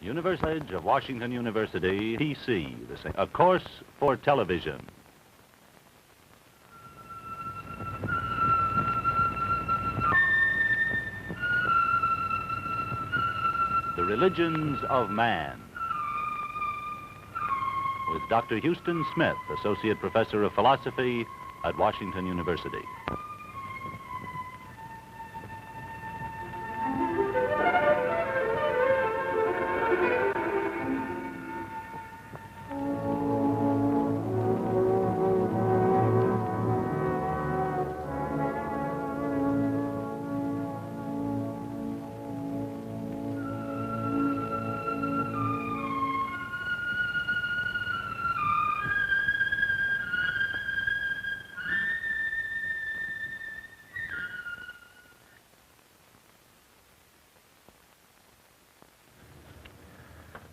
University of Washington University, PC, a course for television. The Religions of Man, with Dr. Houston Smith, Associate Professor of Philosophy at Washington University.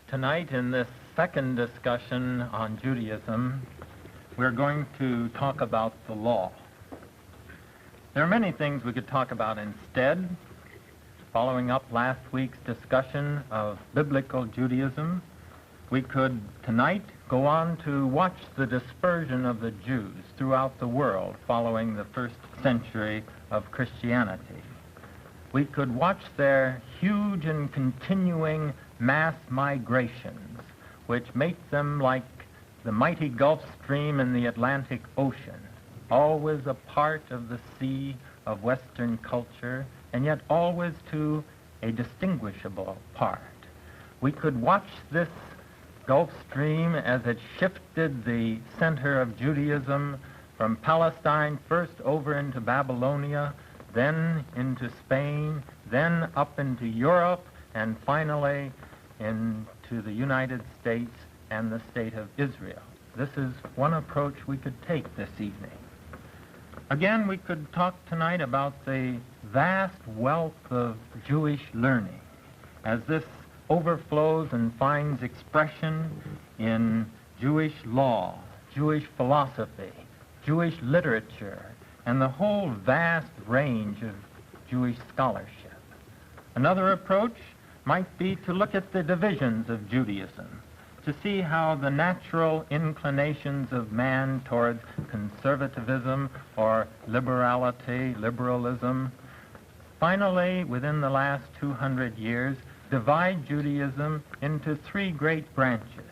Tonight, in this second discussion on Judaism, we're going to talk about the law. There are many things we could talk about instead. Following up last week's discussion of biblical Judaism, we could tonight go on to watch the dispersion of the Jews throughout the world following the first century of Christianity. We could watch their huge and continuing mass migrations, which make them like the mighty Gulf Stream in the Atlantic Ocean, always a part of the sea of Western culture, and yet always to a distinguishable part. We could watch this Gulf Stream as it shifted the center of Judaism from Palestine first over into Babylonia, then into Spain, then up into Europe, and finally into the United States and the state of Israel. This is one approach we could take this evening. Again, we could talk tonight about the vast wealth of Jewish learning as this overflows and finds expression in Jewish law, Jewish philosophy, Jewish literature, and the whole vast range of Jewish scholarship. Another approach might be to look at the divisions of Judaism, to see how the natural inclinations of man towards conservatism or liberalism, finally, within the last 200 years, divide Judaism into three great branches: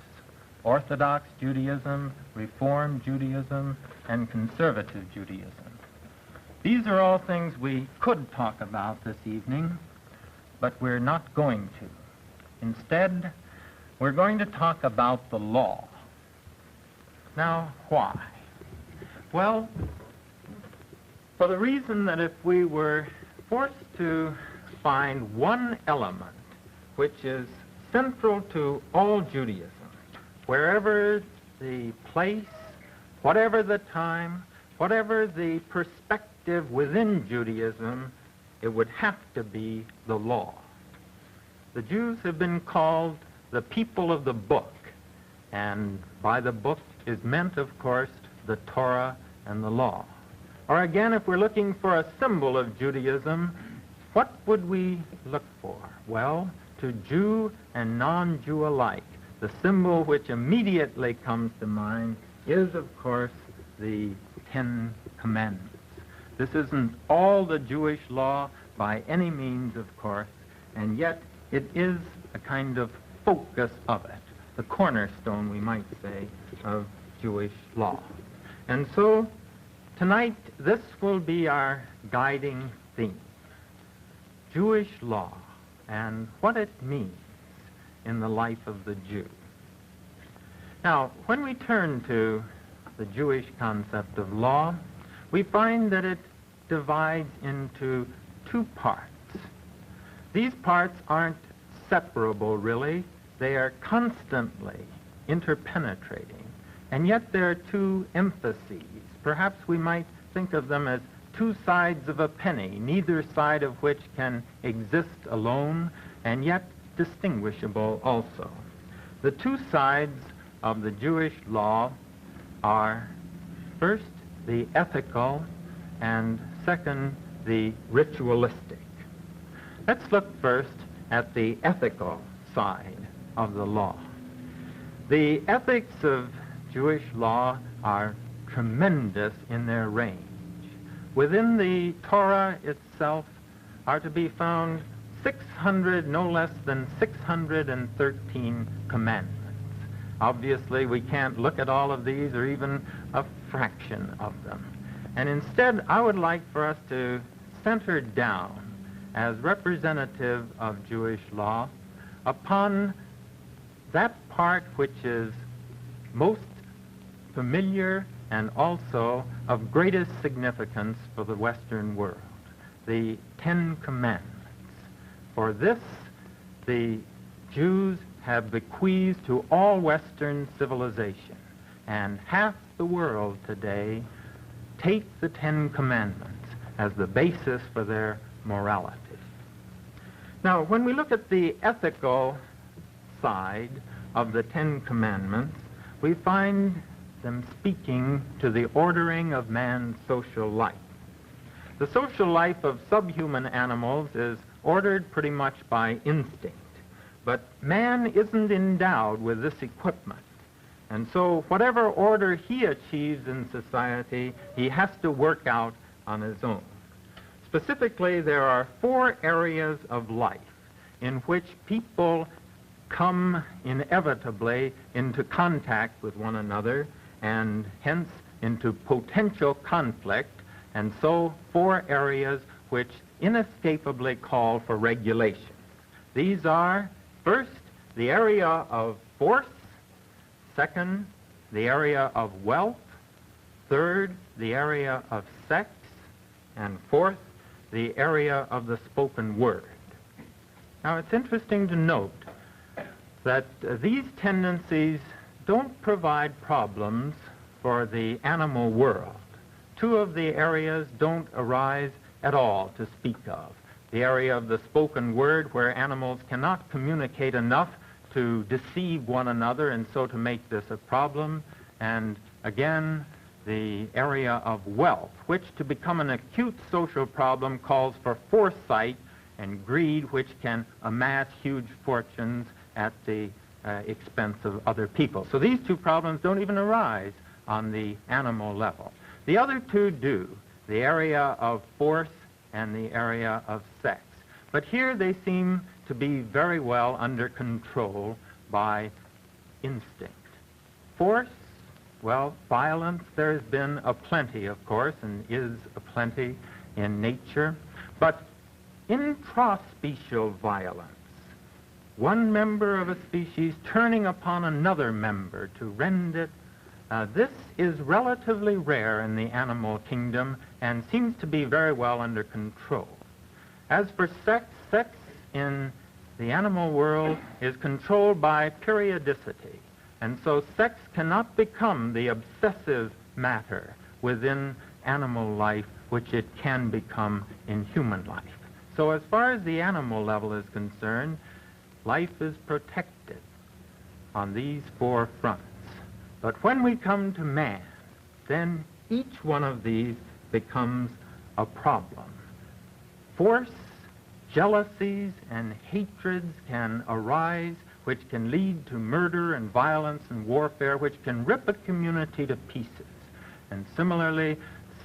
Orthodox Judaism, Reform Judaism, and Conservative Judaism. These are all things we could talk about this evening, but we're not going to. Instead, we're going to talk about the law. Now, why? Well, for the reason that if we were forced to find one element which is central to all Judaism, wherever the place, whatever the time, whatever the perspective within Judaism, it would have to be the law. The Jews have been called the people of the book, and by the book is meant, of course, the Torah and the law. Or again, if we're looking for a symbol of Judaism, what would we look for? Well, to Jew and non-Jew alike, the symbol which immediately comes to mind is, of course, the Ten Commandments. This isn't all the Jewish law by any means, of course, and yet it is a kind of focus of it, the cornerstone, we might say, of Jewish law. And so tonight, this will be our guiding theme: Jewish law and what it means in the life of the Jew. Now, when we turn to the Jewish concept of law, we find that it divides into two parts. These parts aren't separable, really. They are constantly interpenetrating, and yet there are two emphases. Perhaps we might think of them as two sides of a penny, neither side of which can exist alone, and yet distinguishable also. The two sides of the Jewish law are, first, the ethical, and second, the ritualistic. Let's look first at the ethical side of the law. The ethics of Jewish law are tremendous in their range. Within the Torah itself are to be found 600, no less than 613 commandments. Obviously, we can't look at all of these or even a fraction of them. And instead, I would like for us to center down as representative of Jewish law upon that part which is most familiar and also of greatest significance for the Western world, the Ten Commandments. For this, the Jews have bequeathed to all Western civilization, and half the world today take the Ten Commandments as the basis for their morality. Now, when we look at the ethical side of the Ten Commandments, we find them speaking to the ordering of man's social life. The social life of subhuman animals is ordered pretty much by instinct, but man isn't endowed with this equipment. And so whatever order he achieves in society, he has to work out on his own. Specifically, there are 4 areas of life in which people come inevitably into contact with one another and hence into potential conflict, and so 4 areas which inescapably call for regulation. These are, first, the area of force; second, the area of wealth; third, the area of sex; and fourth, the area of the spoken word. Now, it's interesting to note that these tendencies don't provide problems for the animal world. 2 of the areas don't arise at all to speak of. The area of the spoken word, where animals cannot communicate enough to deceive one another and so to make this a problem, and again, the area of wealth, which to become an acute social problem calls for foresight and greed, which can amass huge fortunes at the expense of other people. So these 2 problems don't even arise on the animal level. The other 2 do, the area of force and the area of sex. But here they seem to be very well under control by instinct. Force, well, violence, there's been a plenty, of course, and is a plenty in nature. But intraspecial violence, one member of a species turning upon another member to rend it, this is relatively rare in the animal kingdom and seems to be very well under control. As for sex, sex in the animal world is controlled by periodicity, and so sex cannot become the obsessive matter within animal life which it can become in human life. So as far as the animal level is concerned, life is protected on these 4 fronts. But when we come to man, then each one of these becomes a problem. Force, jealousies, and hatreds can arise, which can lead to murder and violence and warfare, which can rip a community to pieces. And similarly,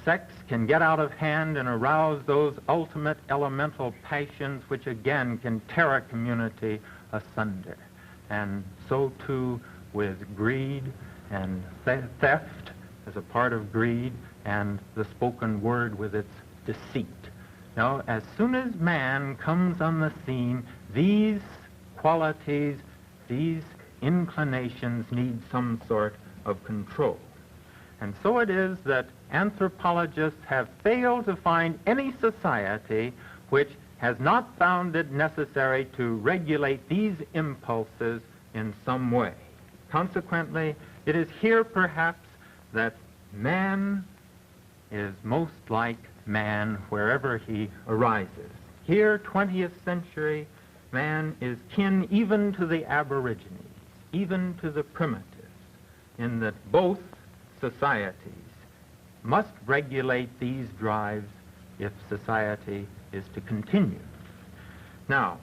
sex can get out of hand and arouse those ultimate elemental passions, which again can tear a community asunder. And so too with greed and theft as a part of greed, and the spoken word with its deceit. Now, as soon as man comes on the scene, these qualities, these inclinations need some sort of control. And so it is that anthropologists have failed to find any society which has not found it necessary to regulate these impulses in some way. Consequently, it is here perhaps that man is most like man wherever he arises. Here, 20th century, man is kin even to the aborigines, even to the primitives, in that both societies must regulate these drives if society is to continue. Now,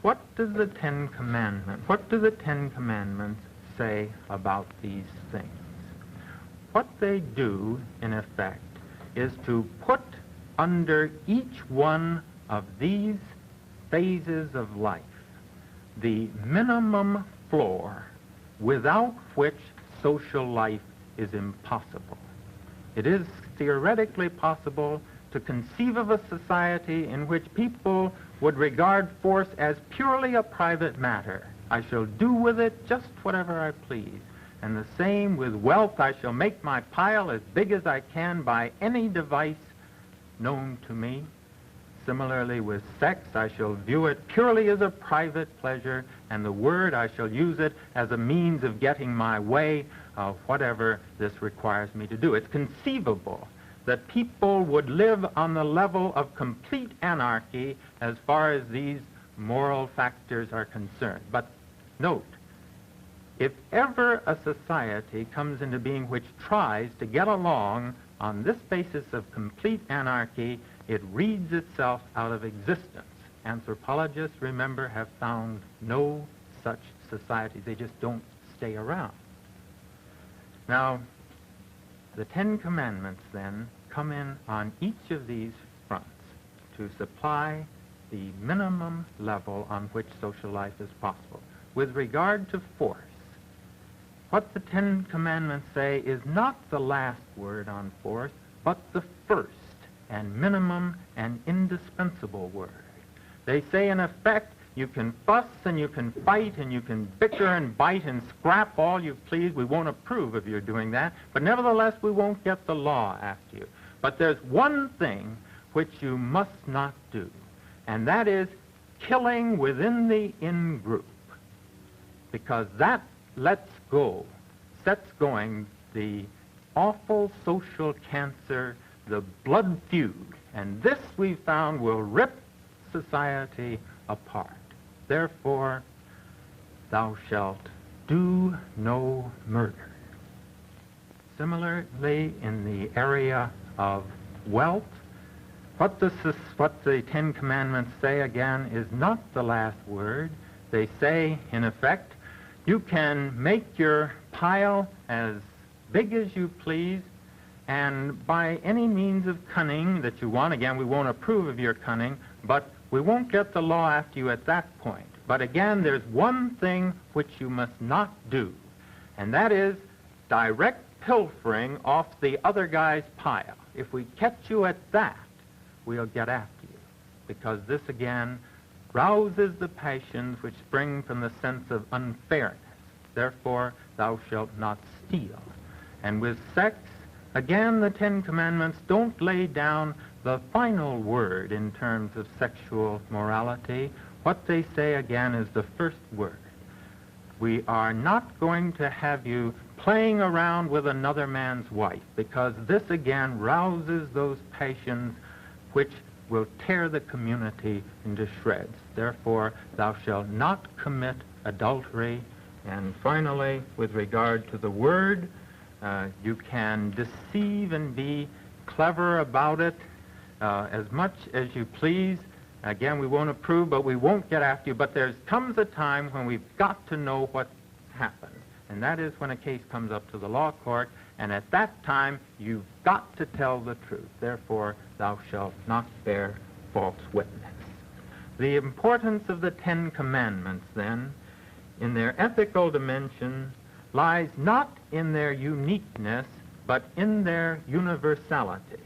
what do the Ten Commandments say about these things? What they do, in effect, is to put under each one of these phases of life the minimum floor without which social life is impossible. It is theoretically possible to conceive of a society in which people would regard force as purely a private matter. I shall do with it just whatever I please. And the same with wealth. I shall make my pile as big as I can by any device known to me. Similarly with sex, I shall view it purely as a private pleasure, and the word, I shall use it as a means of getting my way, whatever this requires me to do. It's conceivable that people would live on the level of complete anarchy as far as these moral factors are concerned. But note, if ever a society comes into being which tries to get along on this basis of complete anarchy, it reads itself out of existence. Anthropologists, remember, have found no such societies. They just don't stay around. Now, the Ten Commandments, then, come in on each of these fronts to supply the minimum level on which social life is possible. With regard to force, what the Ten Commandments say is not the last word on force, but the first and minimum and indispensable word. They say, in effect, you can fuss and you can fight and you can bicker and bite and scrap all you please. We won't approve of your doing that, but nevertheless we won't get the law after you. But there's one thing which you must not do, and that is killing within the in-group, because that sets going the awful social cancer, the blood feud, and this we found will rip society apart. Therefore, thou shalt do no murder. Similarly, in the area of wealth, what the Ten Commandments say, again, is not the last word. They say, in effect, you can make your pile as big as you please, and by any means of cunning that you want. Again, we won't approve of your cunning, but we won't get the law after you at that point. But again, there's one thing which you must not do, and that is direct pilfering off the other guy's pile. If we catch you at that, we'll get after you, because this again rouses the passions which spring from the sense of unfairness. Therefore, thou shalt not steal. And with sex, again, the Ten Commandments don't lay down the final word in terms of sexual morality. What they say, again, is the first word. We are not going to have you playing around with another man's wife, because this, again, rouses those passions which will tear the community into shreds. Therefore, thou shalt not commit adultery. And finally, with regard to the word, you can deceive and be clever about it as much as you please. Again, we won't approve, but we won't get after you. But there comes a time when we've got to know what happened, and that is when a case comes up to the law court, and at that time you've got to tell the truth. Therefore, thou shalt not bear false witness. The importance of the Ten Commandments, then, in their ethical dimension, lies not in their uniqueness, but in their universality.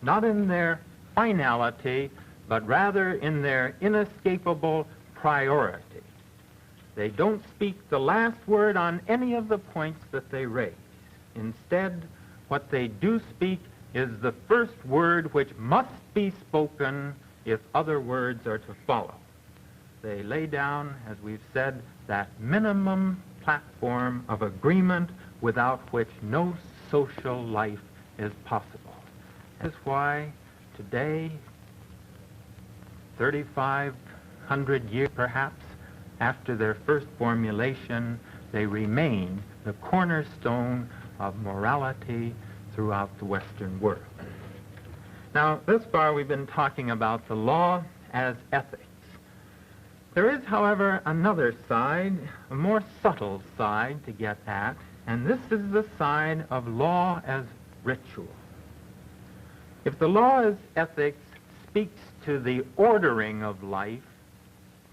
Not in their finality, but rather in their inescapable priority. They don't speak the last word on any of the points that they raise. Instead, what they do speak is the first word which must be spoken if other words are to follow. They lay down, as we've said, that minimum platform of agreement without which no social life is possible. That's why today, 3,500 years perhaps after their first formulation, they remain the cornerstone of morality throughout the Western world. Now, thus far we've been talking about the law as ethics. There is, however, another side, a more subtle side to get at, and this is the side of law as ritual. If the law as ethics speaks to the ordering of life,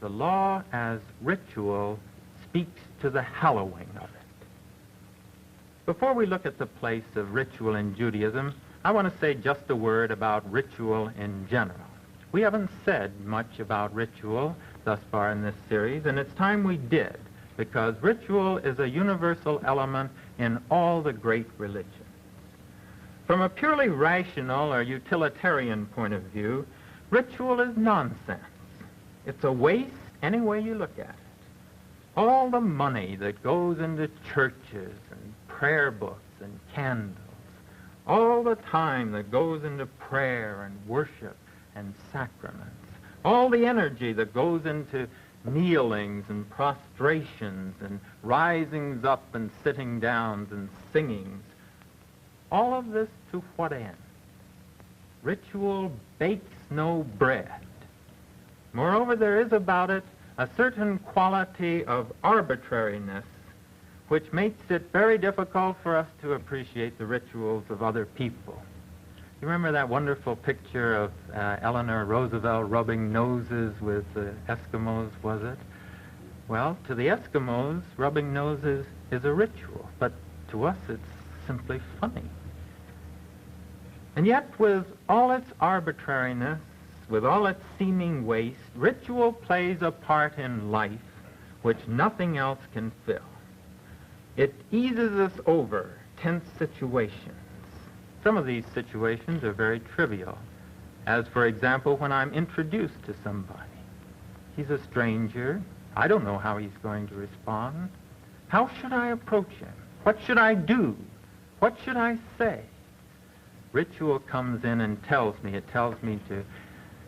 the law as ritual speaks to the hallowing of it. Before we look at the place of ritual in Judaism, I want to say just a word about ritual in general. We haven't said much about ritual thus far in this series, and it's time we did, because ritual is a universal element in all the great religions. From a purely rational or utilitarian point of view, ritual is nonsense. It's a waste any way you look at it. All the money that goes into churches and prayer books and candles, all the time that goes into prayer and worship and sacraments, all the energy that goes into kneelings and prostrations and risings up and sitting downs and singings, all of this to what end? Ritual bakes no bread. Moreover, there is about it a certain quality of arbitrariness which makes it very difficult for us to appreciate the rituals of other people. You remember that wonderful picture of Eleanor Roosevelt rubbing noses with the Eskimos, was it? Well, to the Eskimos, rubbing noses is a ritual, but to us it's simply funny. And yet, with all its arbitrariness, with all its seeming waste, ritual plays a part in life which nothing else can fill. It eases us over tense situations. Some of these situations are very trivial, as, for example, when I'm introduced to somebody. He's a stranger. I don't know how he's going to respond. How should I approach him? What should I do? What should I say? Ritual comes in and tells me. It tells me to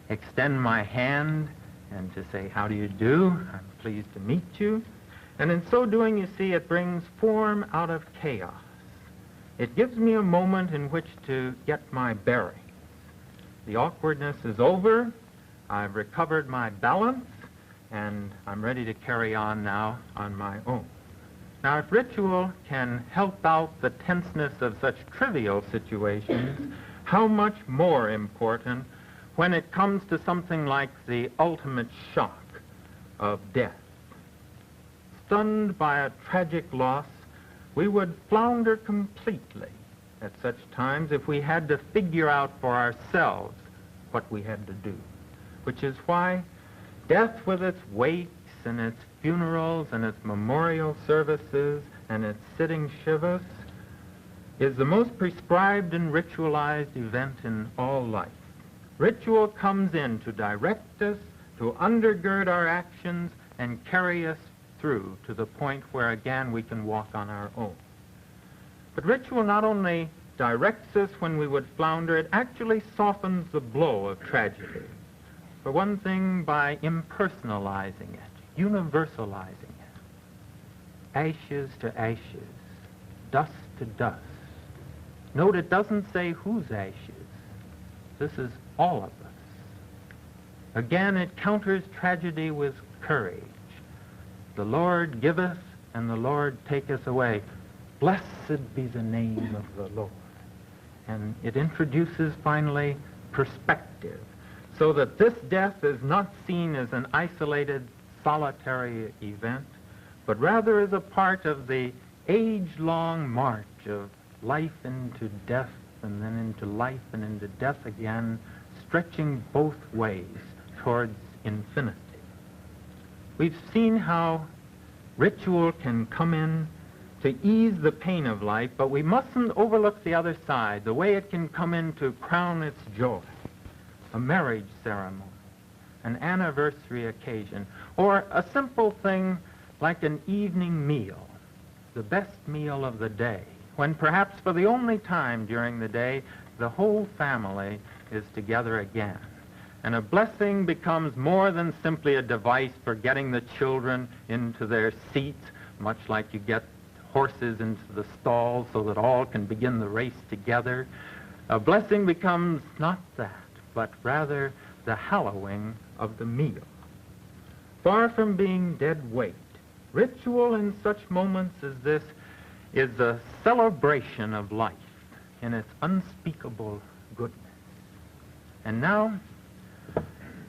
extend my hand and to say, how do you do? I'm pleased to meet you. And in so doing, you see, it brings form out of chaos. It gives me a moment in which to get my bearings. The awkwardness is over. I've recovered my balance, and I'm ready to carry on now on my own. Now, if ritual can help out the tenseness of such trivial situations, how much more important when it comes to something like the ultimate shock of death. Stunned by a tragic loss, we would flounder completely at such times if we had to figure out for ourselves what we had to do, which is why death, with its wakes and its funerals and its memorial services and its sitting shivas, is the most prescribed and ritualized event in all life. Ritual comes in to direct us, to undergird our actions, and carry us through to the point where again we can walk on our own. But ritual not only directs us when we would flounder, it actually softens the blow of tragedy. For one thing, by impersonalizing it, universalizing it. Ashes to ashes, dust to dust. Note, it doesn't say whose ashes. This is all of us. Again, it counters tragedy with courage. The Lord giveth, and the Lord taketh away. Blessed be the name of the Lord. And it introduces, finally, perspective, so that this death is not seen as an isolated, solitary event, but rather as a part of the age-long march of life into death, and then into life and into death again, stretching both ways towards infinity. We've seen how ritual can come in to ease the pain of life, but we mustn't overlook the other side, the way it can come in to crown its joy. A marriage ceremony, an anniversary occasion, or a simple thing like an evening meal, the best meal of the day, when perhaps for the only time during the day, the whole family is together again. And a blessing becomes more than simply a device for getting the children into their seats, much like you get horses into the stalls so that all can begin the race together. A blessing becomes not that, but rather the hallowing of the meal. far from being dead weight. Ritual in such moments as this is a celebration of life in its unspeakable goodness. And now,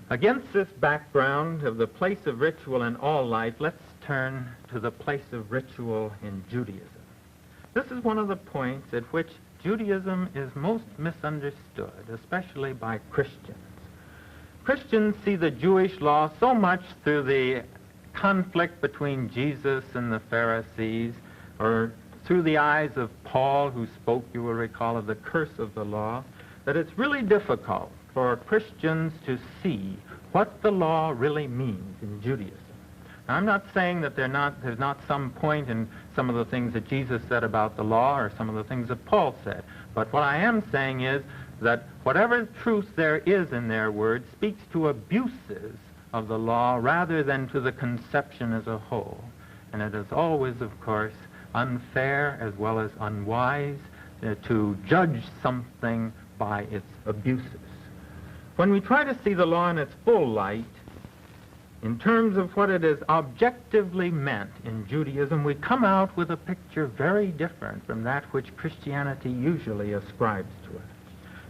against this background of the place of ritual in all life, let's turn to the place of ritual in Judaism. This is one of the points at which Judaism is most misunderstood, especially by Christians. Christians see the Jewish law so much through the conflict between Jesus and the Pharisees, or through the eyes of Paul, who spoke, you will recall, of the curse of the law, that it's really difficult for Christians to see what the law really means in Judaism. Now, I'm not saying that there's not some point in some of the things that Jesus said about the law or some of the things that Paul said. But what I am saying is that whatever truth there is in their words speaks to abuses of the law rather than to the conception as a whole. And it is always, of course, unfair as well as unwise to judge something by its abuses. When we try to see the law in its full light, in terms of what it is objectively meant in Judaism, we come out with a picture very different from that which Christianity usually ascribes to it.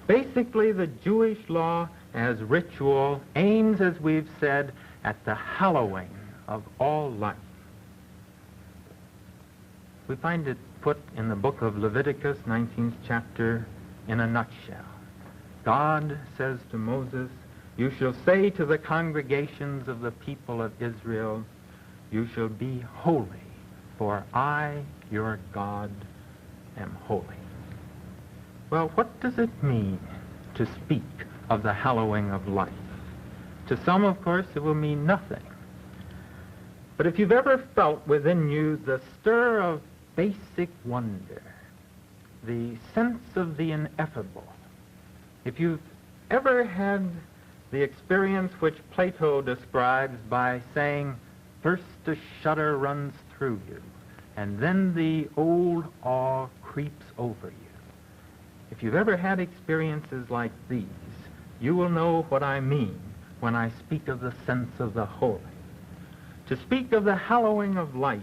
Basically, the Jewish law as ritual aims, as we've said, at the hallowing of all life. We find it put in the book of Leviticus, 19th chapter, in a nutshell. God says to Moses, "You shall say to the congregations of the people of Israel, you shall be holy, for I, your God, am holy." Well, what does it mean to speak of the hallowing of life? To some, of course, it will mean nothing. But if you've ever felt within you the stir of basic wonder, the sense of the ineffable, if you've ever had the experience which Plato describes by saying, first a shudder runs through you, and then the old awe creeps over you. If you've ever had experiences like these, you will know what I mean when I speak of the sense of the holy. To speak of the hallowing of life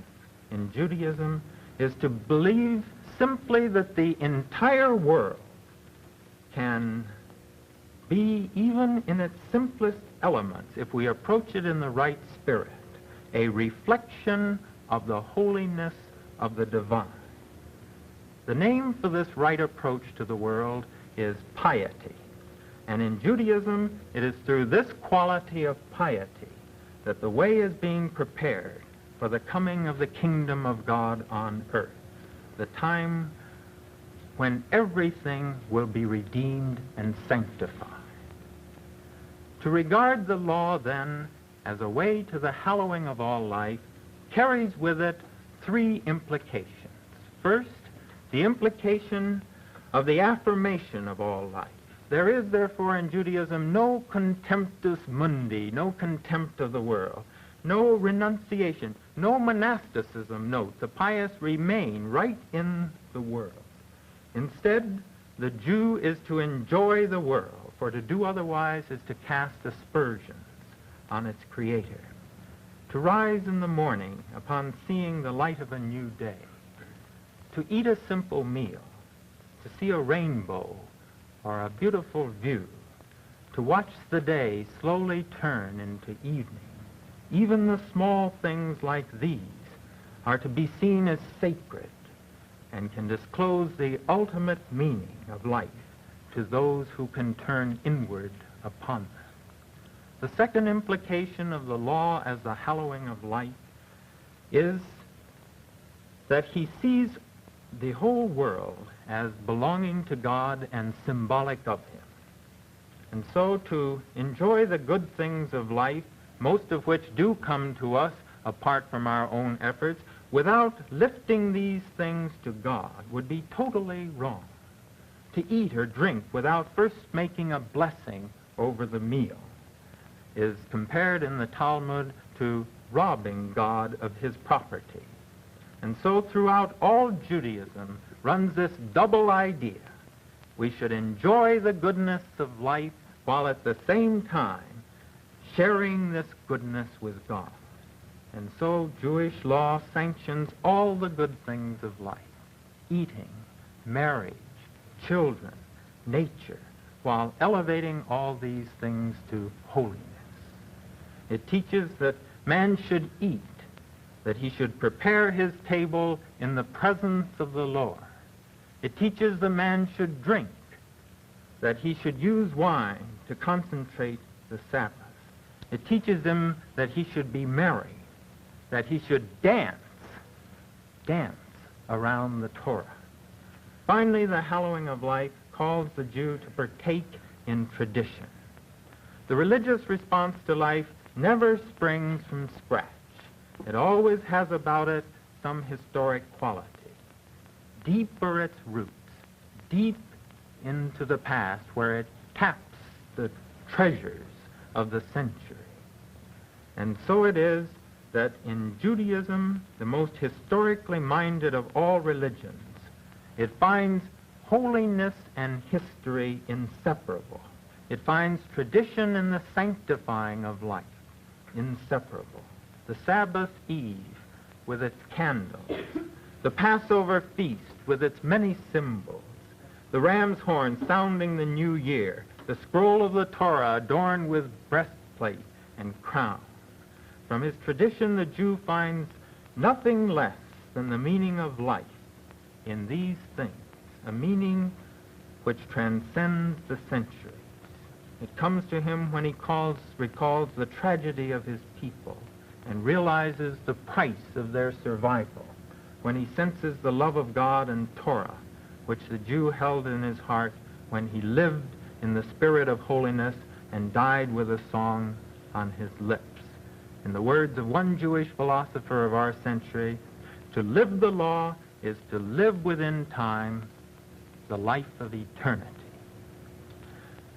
in Judaism is to believe simply that the entire world can be, even in its simplest elements, if we approach it in the right spirit, a reflection of the holiness of the divine. The name for this right approach to the world is piety. And in Judaism, it is through this quality of piety that the way is being prepared for the coming of the kingdom of God on earth, the time when everything will be redeemed and sanctified. To regard the law, then, as a way to the hallowing of all life carries with it three implications. First, the implication of the affirmation of all life. There is, therefore, in Judaism no contemptus mundi, no contempt of the world, no renunciation, no monasticism. Note, the pious remain right in the world. Instead, the Jew is to enjoy the world, for to do otherwise is to cast aspersions on its Creator. To rise in the morning upon seeing the light of a new day, to eat a simple meal, to see a rainbow or a beautiful view, to watch the day slowly turn into evening. Even the small things like these are to be seen as sacred and can disclose the ultimate meaning of life to those who can turn inward upon them. The second implication of the law as the hallowing of life is that he sees the whole world as belonging to God and symbolic of him. And so to enjoy the good things of life, most of which do come to us apart from our own efforts, without lifting these things to God would be totally wrong. To eat or drink without first making a blessing over the meal is compared in the Talmud to robbing God of his property. And so throughout all Judaism runs this double idea. We should enjoy the goodness of life while at the same time sharing this goodness with God. And so Jewish law sanctions all the good things of life: eating, marriage, children, nature, while elevating all these things to holiness. It teaches that man should eat, that he should prepare his table in the presence of the Lord. It teaches the man should drink, that he should use wine to concentrate the Sabbath. It teaches him that he should be merry, that he should dance around the Torah. Finally, the hallowing of life calls the Jew to partake in tradition. The religious response to life never springs from scratch. It always has about it some historic quality. Deep are its roots, deep into the past, where it taps the treasures of the century. And so it is that in Judaism, the most historically minded of all religions, it finds holiness and history inseparable. It finds tradition in the sanctifying of life inseparable. The Sabbath Eve with its candles, the Passover feast with its many symbols, the ram's horn sounding the new year, the scroll of the Torah adorned with breastplate and crown. From his tradition, the Jew finds nothing less than the meaning of life in these things, a meaning which transcends the centuries. It comes to him when he recalls the tragedy of his people and realizes the price of their survival, when he senses the love of God and Torah, which the Jew held in his heart when he lived in the spirit of holiness and died with a song on his lips. In the words of one Jewish philosopher of our century, to live the law is to live within time the life of eternity.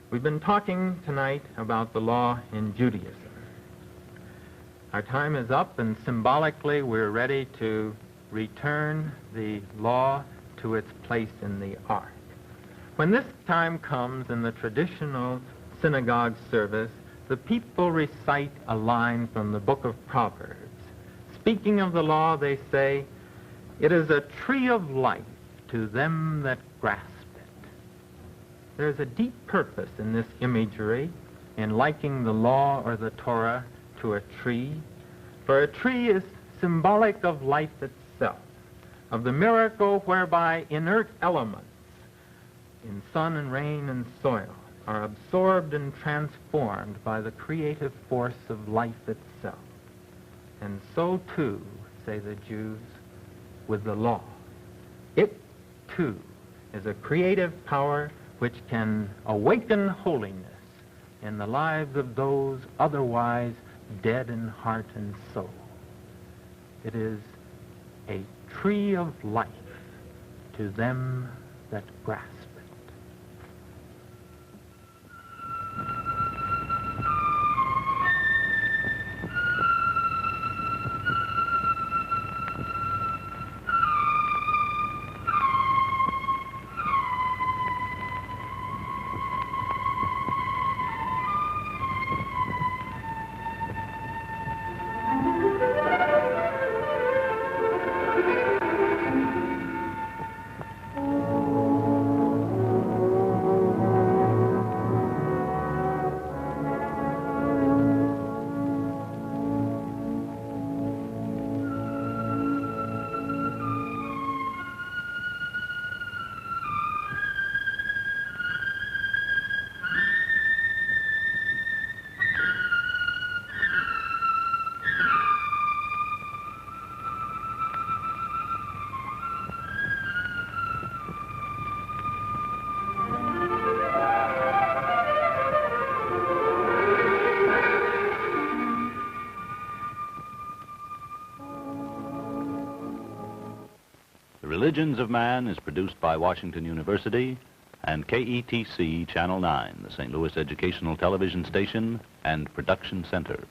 We've been talking tonight about the law in Judaism. Our time is up, and symbolically we're ready to return the law to its place in the ark. When this time comes in the traditional synagogue service, the people recite a line from the book of Proverbs. Speaking of the law, they say, "It is a tree of life to them that grasp it." There's a deep purpose in this imagery, in liking the law or the Torah to a tree, for a tree is symbolic of life itself, of the miracle whereby inert elements in sun and rain and soil are absorbed and transformed by the creative force of life itself. And so too, say the Jews, with the law. It too is a creative power which can awaken holiness in the lives of those otherwise dead in heart and soul. It is a tree of life to them that grasp it. The Religions of Man is produced by Washington University and KETC Channel 9, the St. Louis Educational Television Station and Production Center.